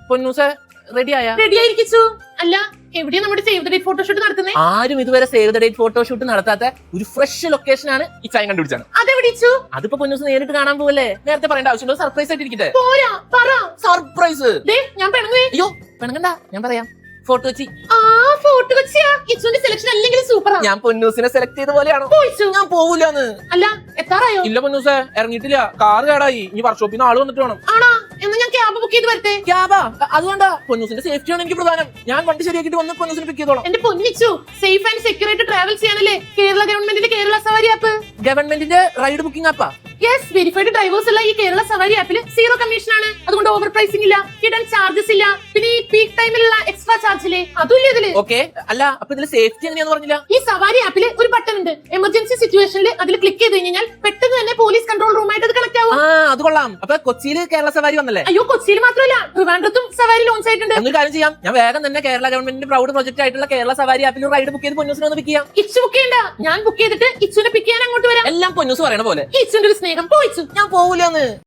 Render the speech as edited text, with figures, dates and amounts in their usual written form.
പൊന്നൂസെ ready ആയാ? Ready ആയിരിക്കു. അല്ല, എവിടെയാ നമ്മുടെ സേവ് ദ ഡേറ്റ് ഫോട്ടോഷൂട്ട് നടത്തുന്നത്? ആരും ഇതുവരെ സേവ് ദ ഡേറ്റ് ഫോട്ടോഷൂട്ട് നടത്താത്ത ഒരു ഫ്രഷ് ലൊക്കേഷൻ ആണ് ഈ ചായ കണ്ടുപിടിച്ചാണ്. അതെവിടിച്ചു? അതിപ്പോ പൊന്നൂസ് നേരിട്ട് കാണാൻ പോവല്ലേ? നേരത്തെ പറയേണ്ട ആവശ്യമുണ്ടോ? സർപ്രൈസ് ആയിട്ട് ഇരിക്കട്ടെ. പോരാ, പറ. സർപ്രൈസ്. ഞാൻ പെണങ്ങേ. അയ്യോ പെണങ്ങണ്ട, ഞാൻ പറയാം. ഫോട്ടോ വെച്ചി. ഫോട്ടോ വെച്ചിയാ? ഇച്ചുന്റെ സെലക്ഷൻ അല്ലെങ്കിൽ സൂപ്പറാ. ഞാൻ പൊന്നൂസിനെ സെലക്ട് ചെയ്ത പോലെയാണോ? ഞാൻ പോവൂലെന്ന്. അല്ല, എത്താറായോ? ഇല്ല പൊന്നൂസെ, ഇറങ്ങിയിട്ടില്ല. കാറ് കേടായി. ഇനി വർക്ക്ഷോപ്പിൽ നിന്ന് ആള് വന്നിട്ട് വേണം. ആണോ? എന്നാ ഞാൻ ക്യാബ് ബുക്ക് ചെയ്ത് വരട്ടെ. ക്യാബാ? അതുകൊണ്ടാ, പൊന്നൂസിന്റെ സേഫ്റ്റി ആണ് എനിക്ക് പ്രധാനം. ഞാൻ വണ്ടി ശരിയാക്കിട്ട് വന്ന് പൊന്നൂസിനെ പിക്ക് ചെയ്തോളാം. എന്റെ പൊന്നിച്ചു, സേഫ് ആൻഡ് സെക്യൂർ ആയിട്ട് ട്രാവൽ ചെയ്യാനല്ലേ കേരള ഗവൺമെന്റിന്റെ കേരള സവാരി ആപ്പ്. ഗവൺമെന്റിന്റെ റൈഡ് ബുക്കിംഗ് ആപ്പാ? യെസ്, വെരിഫൈഡ് ഡ്രൈവേഴ്സ് ഉള്ള ഈ കേരള സവാരി ആപ്പിൽ സീറോ കമ്മീഷൻ ആണ്. അതുകൊണ്ട് ഓവർ പ്രൈസിംഗ് ഇല്ല, ഹിഡൻ ചാർജസ് ഇല്ല. പിന്നെ ഈ പീക്ക് ടൈമിലുള്ള എക്സ്ട്രാ ചാർജ് ഇല്ലേ, അതുമില്ല ഇതില്. ഓക്കെ, അല്ല അപ്പൊ ഇതില് സേഫ്റ്റി എങ്ങനെയാന്ന് പറഞ്ഞില്ല? ഈ സവാരി ആപ്പില് ഒരു ബട്ടൺ ഉണ്ട്. എമർജൻസി സിറ്റുവേഷനിൽ അതിൽ ക്ലിക്ക് ചെയ്ത് കഴിഞ്ഞാൽ പെട്ടെന്ന് തന്നെ പോലീസ് കൺട്രോൾ റൂമായിട്ട് അത് കണക്ട് ആവും. അത് കൊള്ളാം. അപ്പൊ കൊച്ചിയിൽ കേരള സവാരി വന്നല്ലേ? അയ്യോ, കൊച്ചിയിൽ മാത്രമല്ല, ട്രിവാൻഡ്രത്തും സവാരി ലോഞ്ച് ആയിട്ടുണ്ട്. എന്നൊരു കാര്യം ചെയ്യാം, ഞാൻ വേഗം തന്നെ കേരള ഗവൺമെന്റിന്റെ പ്രൗഡ് പ്രൊജക്ട് ആയിട്ടുള്ള കേരള സവാരി ആപ്പിൽ റൈഡ് ബുക്ക് ചെയ്ത് പൊന്നൂസിനെ ഒന്ന് പിക്ക് ചെയ്യാം. ഇച്ചു ബുക്ക് ചെയ്യണ്ട, ഞാൻ ബുക്ക് ചെയ്തിട്ട് ഇച്ചുനെ പിക്ക് ചെയ്യാൻ അങ്ങോട്ട് വരാം. എല്ലാം പൊന്നൂസ് പറയണ പോലെ. ഇച്ചുന്റെ ഒരു സ്നേഹം പോയിച്ചു. ഞാൻ പോവൂലെന്ന്.